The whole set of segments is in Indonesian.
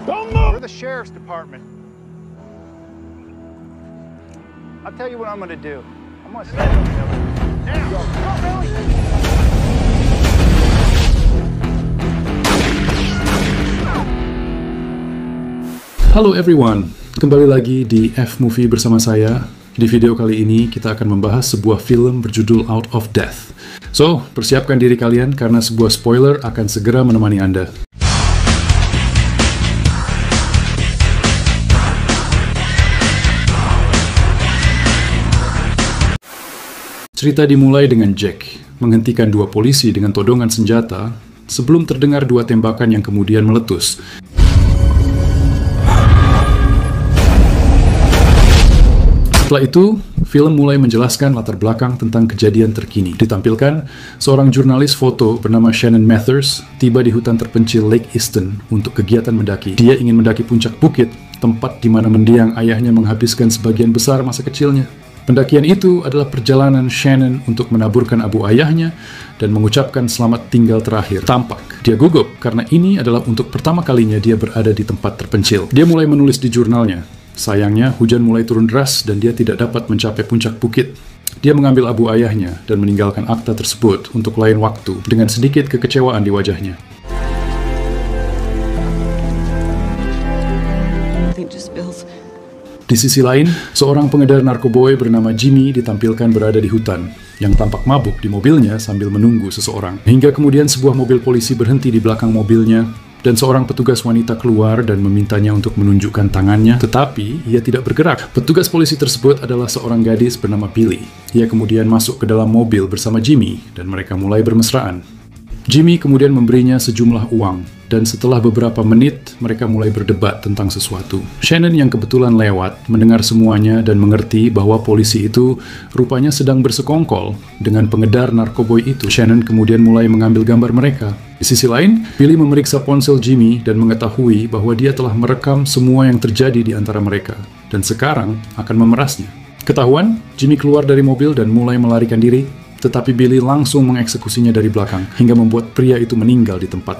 Don't move! We're the sheriff's department. I'll tell you what I'm gonna do. I'm gonna send them now. Go, Billy! Halo everyone, kembali lagi di F-Movie bersama saya. Di video kali ini kita akan membahas sebuah film berjudul Out of Death. So, persiapkan diri kalian karena sebuah spoiler akan segera menemani Anda. Cerita dimulai dengan Jack menghentikan dua polisi dengan todongan senjata sebelum terdengar dua tembakan yang kemudian meletus. Setelah itu, film mulai menjelaskan latar belakang tentang kejadian terkini. Ditampilkan, seorang jurnalis foto bernama Shannon Mathers tiba di hutan terpencil Lake Easton untuk kegiatan mendaki. Dia ingin mendaki puncak bukit, tempat di mana mendiang ayahnya menghabiskan sebagian besar masa kecilnya. Pendakian itu adalah perjalanan Shannon untuk menaburkan abu ayahnya dan mengucapkan selamat tinggal terakhir. Tampak dia gugup karena ini adalah untuk pertama kalinya dia berada di tempat terpencil. Dia mulai menulis di jurnalnya. Sayangnya, hujan mulai turun deras dan dia tidak dapat mencapai puncak bukit. Dia mengambil abu ayahnya dan meninggalkan akta tersebut untuk lain waktu dengan sedikit kekecewaan di wajahnya. Di sisi lain, seorang pengedar narkoboy bernama Jimmy ditampilkan berada di hutan, yang tampak mabuk di mobilnya sambil menunggu seseorang. Hingga kemudian sebuah mobil polisi berhenti di belakang mobilnya, dan seorang petugas wanita keluar dan memintanya untuk menunjukkan tangannya, tetapi ia tidak bergerak. Petugas polisi tersebut adalah seorang gadis bernama Billy. Ia kemudian masuk ke dalam mobil bersama Jimmy, dan mereka mulai bermesraan. Jimmy kemudian memberinya sejumlah uang, dan setelah beberapa menit, mereka mulai berdebat tentang sesuatu. Shannon yang kebetulan lewat, mendengar semuanya dan mengerti bahwa polisi itu rupanya sedang bersekongkol dengan pengedar narkoboy itu. Shannon kemudian mulai mengambil gambar mereka. Di sisi lain, Billy memeriksa ponsel Jimmy dan mengetahui bahwa dia telah merekam semua yang terjadi di antara mereka, dan sekarang akan memerasnya. Ketahuan, Jimmy keluar dari mobil dan mulai melarikan diri, tetapi Billy langsung mengeksekusinya dari belakang, hingga membuat pria itu meninggal di tempat.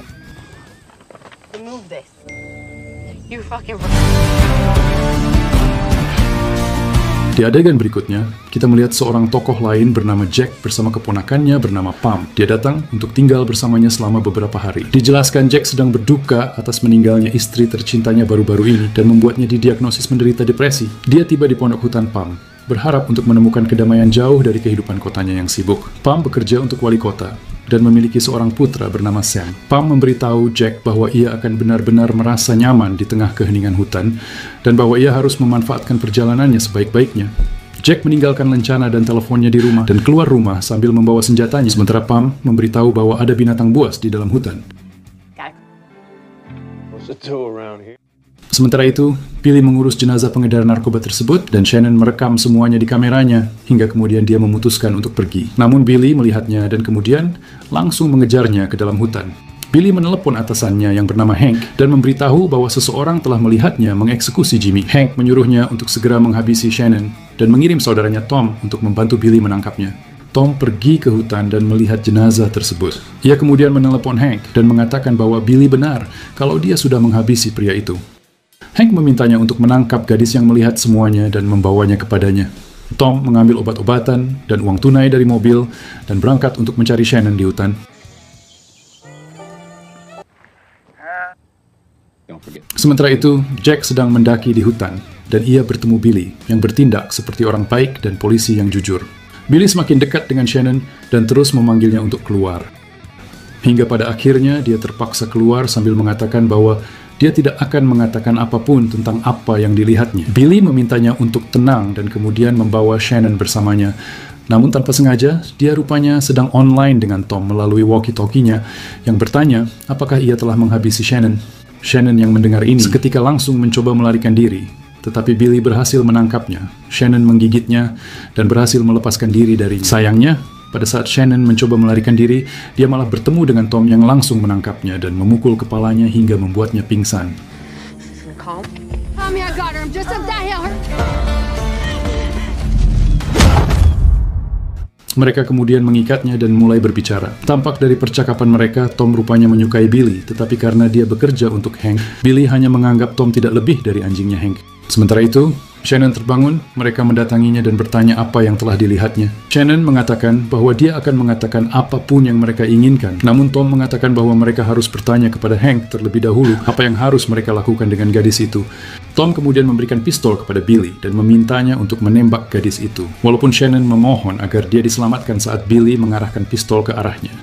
Di adegan berikutnya, kita melihat seorang tokoh lain bernama Jack bersama keponakannya bernama Pam. Dia datang untuk tinggal bersamanya selama beberapa hari. Dijelaskan Jack sedang berduka atas meninggalnya istri tercintanya baru-baru ini dan membuatnya didiagnosis menderita depresi. Dia tiba di pondok hutan Pam, berharap untuk menemukan kedamaian jauh dari kehidupan kotanya yang sibuk. Pam bekerja untuk wali kota dan memiliki seorang putra bernama Sam. Pam memberitahu Jack bahwa ia akan benar-benar merasa nyaman di tengah keheningan hutan dan bahwa ia harus memanfaatkan perjalanannya sebaik-baiknya. Jack meninggalkan lencana dan teleponnya di rumah dan keluar rumah sambil membawa senjatanya, sementara Pam memberitahu bahwa ada binatang buas di dalam hutan. Sementara itu, Billy mengurus jenazah pengedar narkoba tersebut dan Shannon merekam semuanya di kameranya hingga kemudian dia memutuskan untuk pergi. Namun Billy melihatnya dan kemudian langsung mengejarnya ke dalam hutan. Billy menelepon atasannya yang bernama Hank dan memberitahu bahwa seseorang telah melihatnya mengeksekusi Jimmy. Hank menyuruhnya untuk segera menghabisi Shannon dan mengirim saudaranya Tom untuk membantu Billy menangkapnya. Tom pergi ke hutan dan melihat jenazah tersebut. Ia kemudian menelepon Hank dan mengatakan bahwa Billy benar kalau dia sudah menghabisi pria itu. Hank memintanya untuk menangkap gadis yang melihat semuanya dan membawanya kepadanya. Tom mengambil obat-obatan dan uang tunai dari mobil dan berangkat untuk mencari Shannon di hutan. Sementara itu, Jack sedang mendaki di hutan dan ia bertemu Billy yang bertindak seperti orang baik dan polisi yang jujur. Billy semakin dekat dengan Shannon dan terus memanggilnya untuk keluar. Hingga pada akhirnya dia terpaksa keluar sambil mengatakan bahwa dia tidak akan mengatakan apapun tentang apa yang dilihatnya. Billy memintanya untuk tenang dan kemudian membawa Shannon bersamanya. Namun tanpa sengaja, dia rupanya sedang online dengan Tom melalui walkie-talkie-nya yang bertanya apakah ia telah menghabisi Shannon. Shannon yang mendengar ini seketika langsung mencoba melarikan diri, tetapi Billy berhasil menangkapnya. Shannon menggigitnya dan berhasil melepaskan diri darinya. Sayangnya, pada saat Shannon mencoba melarikan diri, dia malah bertemu dengan Tom yang langsung menangkapnya dan memukul kepalanya hingga membuatnya pingsan. Mereka kemudian mengikatnya dan mulai berbicara. Tampak dari percakapan mereka, Tom rupanya menyukai Billy, tetapi karena dia bekerja untuk Hank, Billy hanya menganggap Tom tidak lebih dari anjingnya Hank. Sementara itu, Shannon terbangun, mereka mendatanginya dan bertanya apa yang telah dilihatnya. Shannon mengatakan bahwa dia akan mengatakan apapun yang mereka inginkan. Namun Tom mengatakan bahwa mereka harus bertanya kepada Hank terlebih dahulu apa yang harus mereka lakukan dengan gadis itu. Tom kemudian memberikan pistol kepada Billy dan memintanya untuk menembak gadis itu. Walaupun Shannon memohon agar dia diselamatkan saat Billy mengarahkan pistol ke arahnya.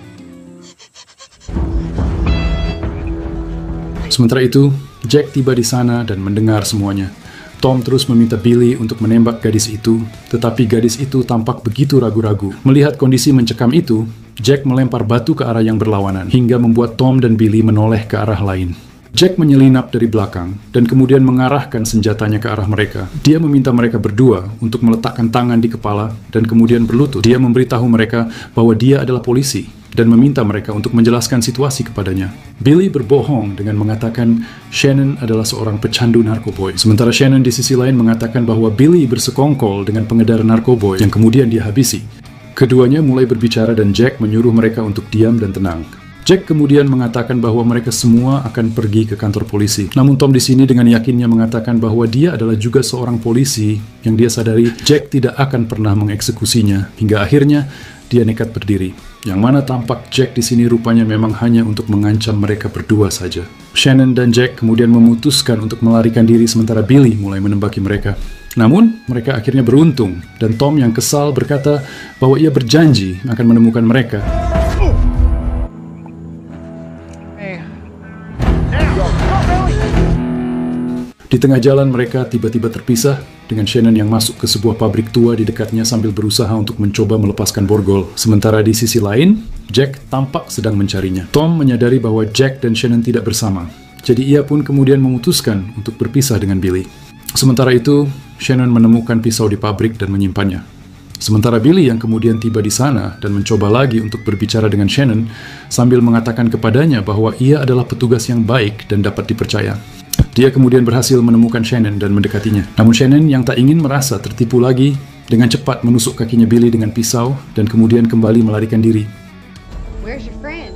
Sementara itu, Jack tiba di sana dan mendengar semuanya. Tom terus meminta Billy untuk menembak gadis itu, tetapi gadis itu tampak begitu ragu-ragu. Melihat kondisi mencekam itu, Jack melempar batu ke arah yang berlawanan, hingga membuat Tom dan Billy menoleh ke arah lain. Jack menyelinap dari belakang, dan kemudian mengarahkan senjatanya ke arah mereka. Dia meminta mereka berdua untuk meletakkan tangan di kepala, dan kemudian berlutut. Dia memberitahu mereka bahwa dia adalah polisi, dan meminta mereka untuk menjelaskan situasi kepadanya. Billy berbohong dengan mengatakan Shannon adalah seorang pecandu narkoboy. Sementara Shannon di sisi lain mengatakan bahwa Billy bersekongkol dengan pengedar narkoboy yang kemudian dia habisi. Keduanya mulai berbicara dan Jack menyuruh mereka untuk diam dan tenang. Jack kemudian mengatakan bahwa mereka semua akan pergi ke kantor polisi. Namun Tom di sini dengan yakinnya mengatakan bahwa dia adalah juga seorang polisi yang dia sadari Jack tidak akan pernah mengeksekusinya. Hingga akhirnya dia nekat berdiri. Yang mana tampak Jack di sini rupanya memang hanya untuk mengancam mereka berdua saja. Shannon dan Jack kemudian memutuskan untuk melarikan diri sementara Billy mulai menembaki mereka. Namun, mereka akhirnya beruntung dan Tom yang kesal berkata bahwa ia berjanji akan menemukan mereka. Di tengah jalan mereka tiba-tiba terpisah dengan Shannon yang masuk ke sebuah pabrik tua di dekatnya sambil berusaha untuk mencoba melepaskan borgol. Sementara di sisi lain, Jack tampak sedang mencarinya. Tom menyadari bahwa Jack dan Shannon tidak bersama. Jadi ia pun kemudian memutuskan untuk berpisah dengan Billy. Sementara itu, Shannon menemukan pisau di pabrik dan menyimpannya. Sementara Billy yang kemudian tiba di sana dan mencoba lagi untuk berbicara dengan Shannon sambil mengatakan kepadanya bahwa ia adalah petugas yang baik dan dapat dipercaya. Dia kemudian berhasil menemukan Shannon dan mendekatinya. Namun Shannon yang tak ingin merasa tertipu lagi, dengan cepat menusuk kakinya Billy dengan pisau dan kemudian kembali melarikan diri. Where's your friend?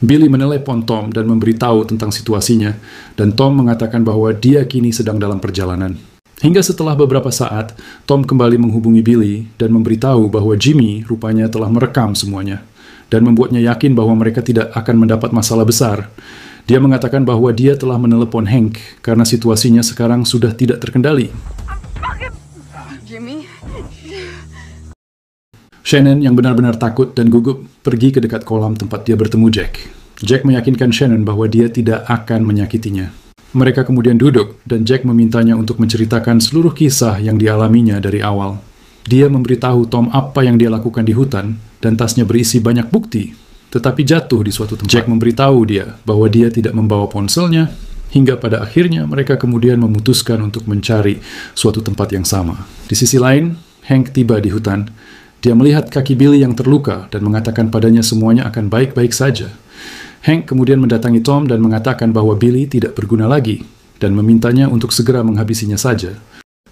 Billy menelepon Tom dan memberitahu tentang situasinya, dan Tom mengatakan bahwa dia kini sedang dalam perjalanan. Hingga setelah beberapa saat, Tom kembali menghubungi Billy dan memberitahu bahwa Jimmy rupanya telah merekam semuanya dan membuatnya yakin bahwa mereka tidak akan mendapat masalah besar. Dia mengatakan bahwa dia telah menelepon Hank karena situasinya sekarang sudah tidak terkendali. Jimmy? Shannon yang benar-benar takut dan gugup pergi ke dekat kolam tempat dia bertemu Jack. Jack meyakinkan Shannon bahwa dia tidak akan menyakitinya. Mereka kemudian duduk dan Jack memintanya untuk menceritakan seluruh kisah yang dialaminya dari awal. Dia memberitahu Tom apa yang dia lakukan di hutan dan tasnya berisi banyak bukti, tetapi jatuh di suatu tempat. Jack memberitahu dia bahwa dia tidak membawa ponselnya, hingga pada akhirnya mereka kemudian memutuskan untuk mencari suatu tempat yang sama. Di sisi lain, Hank tiba di hutan. Dia melihat kaki Billy yang terluka dan mengatakan padanya semuanya akan baik-baik saja. Hank kemudian mendatangi Tom dan mengatakan bahwa Billy tidak berguna lagi dan memintanya untuk segera menghabisinya saja.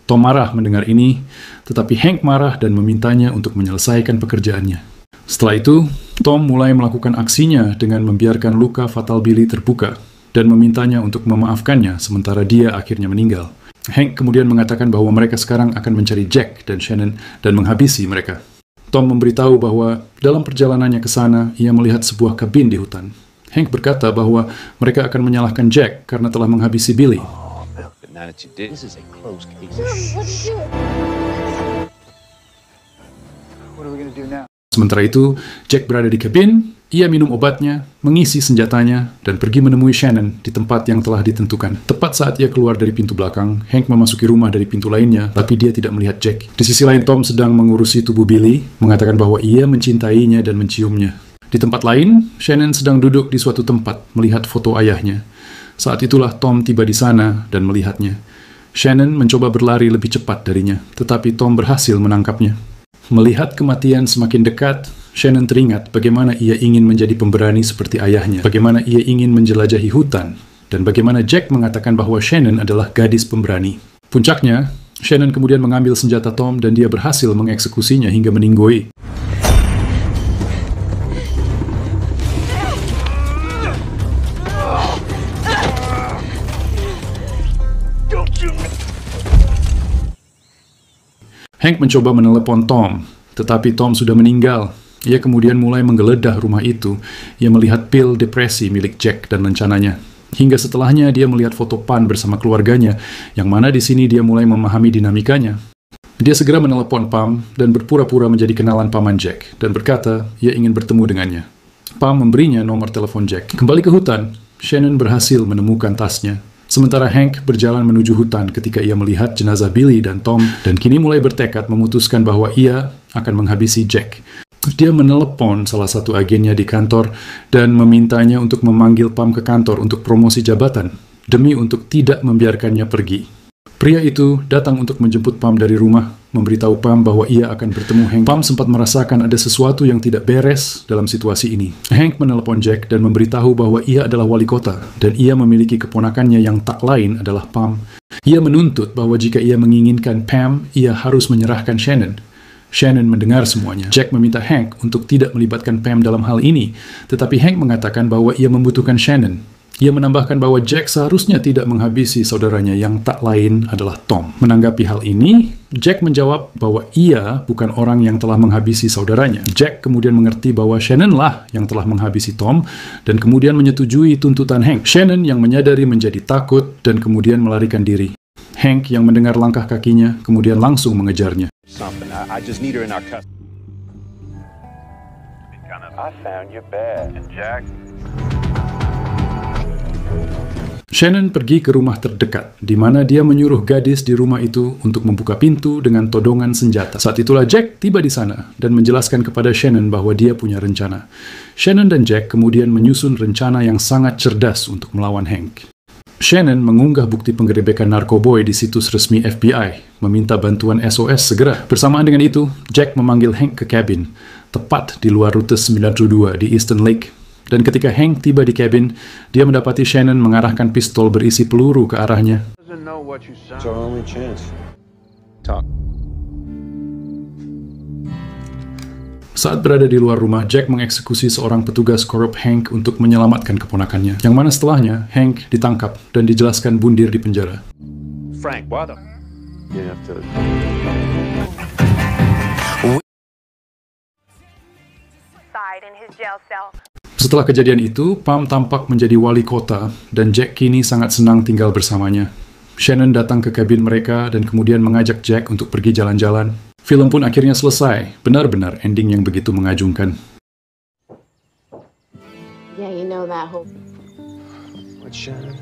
Tom marah mendengar ini, tetapi Hank marah dan memintanya untuk menyelesaikan pekerjaannya. Setelah itu, Tom mulai melakukan aksinya dengan membiarkan luka fatal Billy terbuka dan memintanya untuk memaafkannya sementara dia akhirnya meninggal. Hank kemudian mengatakan bahwa mereka sekarang akan mencari Jack dan Shannon dan menghabisi mereka. Tom memberitahu bahwa dalam perjalanannya ke sana, ia melihat sebuah kabin di hutan. Hank berkata bahwa mereka akan menyalahkan Jack karena telah menghabisi Billy. Now that you did, this is a close case. What are we gonna do now? Sementara itu, Jack berada di kabin, ia minum obatnya, mengisi senjatanya, dan pergi menemui Shannon di tempat yang telah ditentukan. Tepat saat ia keluar dari pintu belakang, Hank memasuki rumah dari pintu lainnya, tapi dia tidak melihat Jack. Di sisi lain, Tom sedang mengurusi tubuh Billy, mengatakan bahwa ia mencintainya dan menciumnya. Di tempat lain, Shannon sedang duduk di suatu tempat melihat foto ayahnya. Saat itulah Tom tiba di sana dan melihatnya. Shannon mencoba berlari lebih cepat darinya, tetapi Tom berhasil menangkapnya. Melihat kematian semakin dekat, Shannon teringat bagaimana ia ingin menjadi pemberani seperti ayahnya, bagaimana ia ingin menjelajahi hutan, dan bagaimana Jack mengatakan bahwa Shannon adalah gadis pemberani. Puncaknya, Shannon kemudian mengambil senjata Tom dan dia berhasil mengeksekusinya hingga meninggoy. Hank mencoba menelepon Tom, tetapi Tom sudah meninggal. Ia kemudian mulai menggeledah rumah itu. Ia melihat pil depresi milik Jack dan rencananya. Hingga setelahnya dia melihat foto Pan bersama keluarganya, yang mana di sini dia mulai memahami dinamikanya. Dia segera menelepon Pam dan berpura-pura menjadi kenalan paman Jack, dan berkata ia ingin bertemu dengannya. Pam memberinya nomor telepon Jack. Kembali ke hutan, Shannon berhasil menemukan tasnya. Sementara Hank berjalan menuju hutan ketika ia melihat jenazah Billy dan Tom, dan kini mulai bertekad memutuskan bahwa ia akan menghabisi Jack. Dia menelepon salah satu agennya di kantor dan memintanya untuk memanggil Pam ke kantor untuk promosi jabatan, demi untuk tidak membiarkannya pergi. Pria itu datang untuk menjemput Pam dari rumah, memberitahu Pam bahwa ia akan bertemu Hank. Pam sempat merasakan ada sesuatu yang tidak beres dalam situasi ini. Hank menelepon Jack dan memberitahu bahwa ia adalah wali kota, dan ia memiliki keponakannya yang tak lain adalah Pam. Ia menuntut bahwa jika ia menginginkan Pam, ia harus menyerahkan Shannon. Shannon mendengar semuanya. Jack meminta Hank untuk tidak melibatkan Pam dalam hal ini, tetapi Hank mengatakan bahwa ia membutuhkan Shannon. Ia menambahkan bahwa Jack seharusnya tidak menghabisi saudaranya yang tak lain adalah Tom. Menanggapi hal ini, Jack menjawab bahwa ia bukan orang yang telah menghabisi saudaranya. Jack kemudian mengerti bahwa Shannon lah yang telah menghabisi Tom, dan kemudian menyetujui tuntutan Hank. Shannon yang menyadari menjadi takut dan kemudian melarikan diri. Hank yang mendengar langkah kakinya kemudian langsung mengejarnya. I just need her in our custody. I found your bed. And Jack? Shannon pergi ke rumah terdekat, di mana dia menyuruh gadis di rumah itu untuk membuka pintu dengan todongan senjata. Saat itulah Jack tiba di sana dan menjelaskan kepada Shannon bahwa dia punya rencana. Shannon dan Jack kemudian menyusun rencana yang sangat cerdas untuk melawan Hank. Shannon mengunggah bukti penggerebekan narkoboy di situs resmi FBI, meminta bantuan SOS segera. Bersamaan dengan itu, Jack memanggil Hank ke kabin, tepat di luar rute 92 di Eastern Lake. Dan ketika Hank tiba di kabin, dia mendapati Shannon mengarahkan pistol berisi peluru ke arahnya. It's our only chance. Talk. Saat berada di luar rumah, Jack mengeksekusi seorang petugas korup Hank untuk menyelamatkan keponakannya. Yang mana setelahnya, Hank ditangkap dan dijelaskan bundir di penjara. Frank, why the... You have to... In his jail cell. Setelah kejadian itu, Pam tampak menjadi wali kota dan Jack kini sangat senang tinggal bersamanya. Shannon datang ke kabin mereka dan kemudian mengajak Jack untuk pergi jalan-jalan. Film pun akhirnya selesai, benar-benar ending yang begitu mengagumkan. Yeah, you know that whole... What, Shannon?